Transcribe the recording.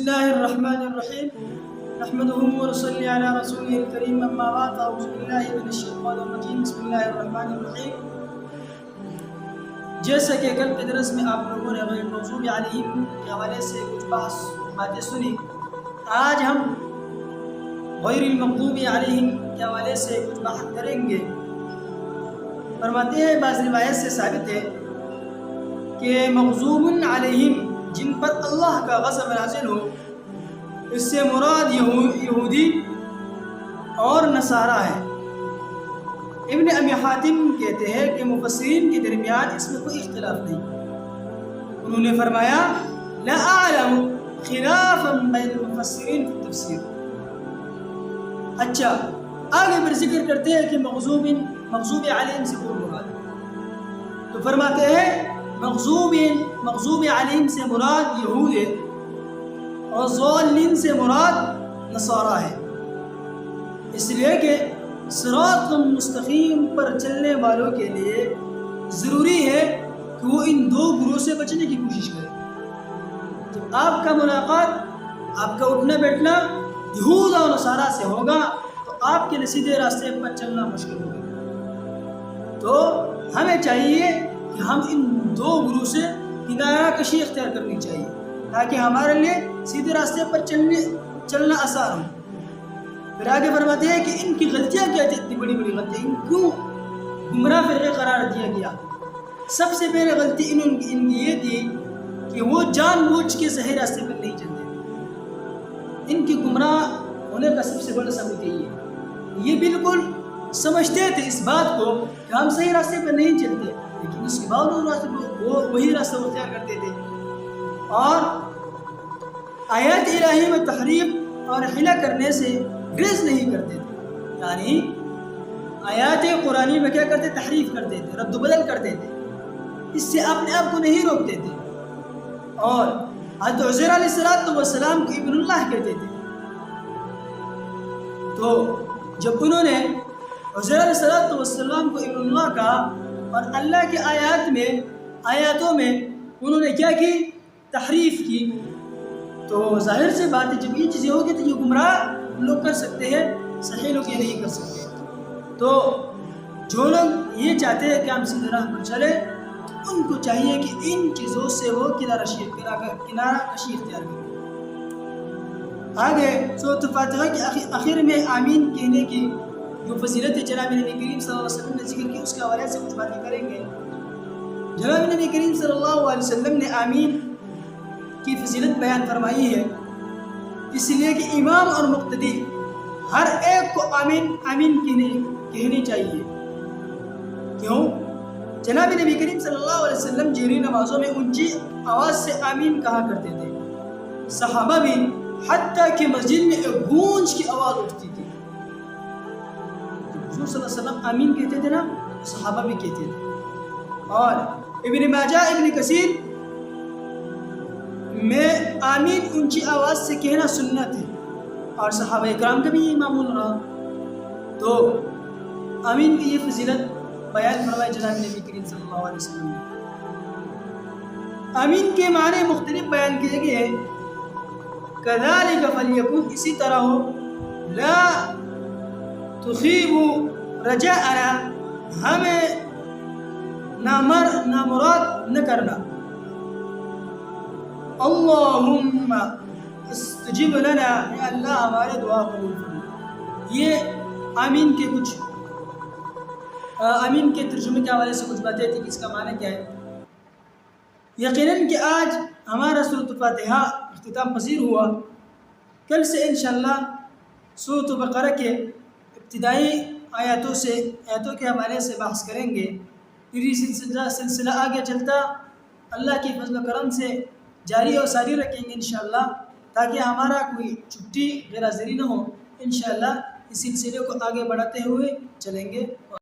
الله الرحمن الرحيم نحمده ونصلي على رسوله الكريم اما بعد اعوذ بالله من الشیطان الرجیم بسم اللہ الرحمن الرحیم۔ جیسا کہ کل کے درس میں آپ لوگوں نے غیر المغضوب علیہم کے حوالے سے کچھ باتیں سنی، آج ہم غیر المغضوب علیہم کے حوالے سے کچھ بات کریں گے۔ فرماتے ہیں بعض روایت سے ثابت ہے کہ مغضوب علیہم جن پر اللہ کا غضب نازل ہو، اس سے مراد یہودی اور نصارہ ہے۔ ابن ابی حاتم کہتے ہیں کہ مفسرین کے درمیان اس میں کوئی اختلاف نہیں، انہوں نے فرمایا لا اعلم خلافا بین المفسرین فی التفسیر۔ اچھا، آگے پھر ذکر کرتے ہیں کہ مغضوب علیہم سے کون مراد، تو فرماتے ہیں مغضوب علیہم سے مراد یہود ہے اور ضالین سے مراد نصارہ ہے، اس لیے کہ صراط مستقیم پر چلنے والوں کے لیے ضروری ہے کہ وہ ان دو گروہ سے بچنے کی کوشش کرے۔ جب آپ کا ملاقات، آپ کا اٹھنا بیٹھنا یہود اور نصارہ سے ہوگا تو آپ کے سیدھے راستے پر چلنا مشکل ہوگا۔ تو ہمیں چاہیے کہ ہم ان دو گروہ سے کنارہ کشی اختیار کرنی چاہیے تاکہ ہمارے لیے سیدھے راستے پر چلنا آسان ہو۔ پھر آگے فرماتے ہیں کہ ان کی غلطیاں کیا تھی، اتنی بڑی بڑی غلطیاں، ان کیوں گمراہ فرقے قرار دیا گیا؟ سب سے پہلے غلطی ان کی یہ تھی کہ وہ جان بوجھ کے صحیح راستے پر نہیں چلتے۔ ان کی گمراہ ہونے کا سب سے بڑا ثبوت یہ بالکل سمجھتے تھے اس بات کو کہ ہم صحیح راستے پر نہیں چلتے، لیکن اس کے باوجود وہی راستہ اختیار کرتے تھے اور آیات الہی میں تحریف اور حیلہ کرنے سے گریز نہیں کرتے تھے، یعنی آیات قرآنی میں کیا کرتے؟ تحریف کرتے تھے، رد و بدل کرتے تھے، اس سے اپنے آپ کو نہیں روکتے تھے اور حضرت عزیر علیہ السلام کو ابن اللہ کہتے تھے۔ تو جب انہوں نے عزیر علیہ السلام کو ابن اللہ کہا اور اللہ کے آیاتوں میں انہوں نے کیا کی؟ تحریف کی، تو ظاہر سے بات ہے جب یہ چیزیں ہوگی تو یہ گمراہ لوگ کر سکتے ہیں، صحیح لوگ یہ نہیں کر سکتے۔ تو جو لوگ یہ چاہتے ہیں کہ ہم سیدھی راہ پر چلیں، ان کو چاہیے کہ ان چیزوں سے وہ کنارہ کشی اختیار کریں۔ آگے سورۃ فاتحہ کے آخر میں آمین کہنے کی جو فضیلت جناب نبی کریم صلی اللہ علیہ وسلم نے ذکر کی، اس کے حوالے سے کچھ باتیں کریں گے۔ جناب نبی کریم صلی اللہ علیہ وسلم نے آمین کی فضیلت بیان فرمائی ہے، اس لیے کہ امام اور مقتدی ہر ایک کو آمین آمین کہنی چاہیے۔ کیوں؟ جناب نبی کریم صلی اللہ علیہ وسلم جہری نمازوں میں اونچی آواز سے آمین کہا کرتے تھے، صحابہ بھی، حتیٰ کہ مسجد میں ایک گونج کی آواز اٹھتی تھی۔ حضور صلی اللہ علیہ وسلم آمین کہتے تھے نا، صحابہ بھی کہتے تھے۔ اور ابن ماجہ ابن کثیر میں آمین اونچی آواز سے کہنا سنت ہے اور صحابہ اکرام کا بھی یہ معمول رہا۔ تو آمین کی یہ فضیلت بیان فرمائے جناب نبی کریم صلی اللہ علیہ وسلم نے۔ آمین کے معنی مختلف بیان کیے گئے ہیں، کذالک فلیکن، اسی طرح ہو، لا تخیب رجاءنا، ہمیں نامراد نہ کرنا، اللہم استجب لنا، اے اللہ ہمارے دعا قبول فرما۔ یہ آمین کے ترجمے کے حوالے سے کچھ باتیں تھیں کہ اس کا معنی کیا ہے۔ یقیناً کہ آج ہمارا سورۃ فاتحہ اختتام پذیر ہوا، کل سے انشاءاللہ سورۃ بقرہ کے ابتدائی آیاتوں کے حوالے سے بحث کریں گے۔ یہ سلسلہ آگے چلتا اللہ کی فضل و کرم سے جاری اور ساری رکھیں گے انشاءاللہ، تاکہ ہمارا کوئی چھٹی غیر حاضری نہ ہو۔ انشاءاللہ اس سلسلے کو آگے بڑھاتے ہوئے چلیں گے۔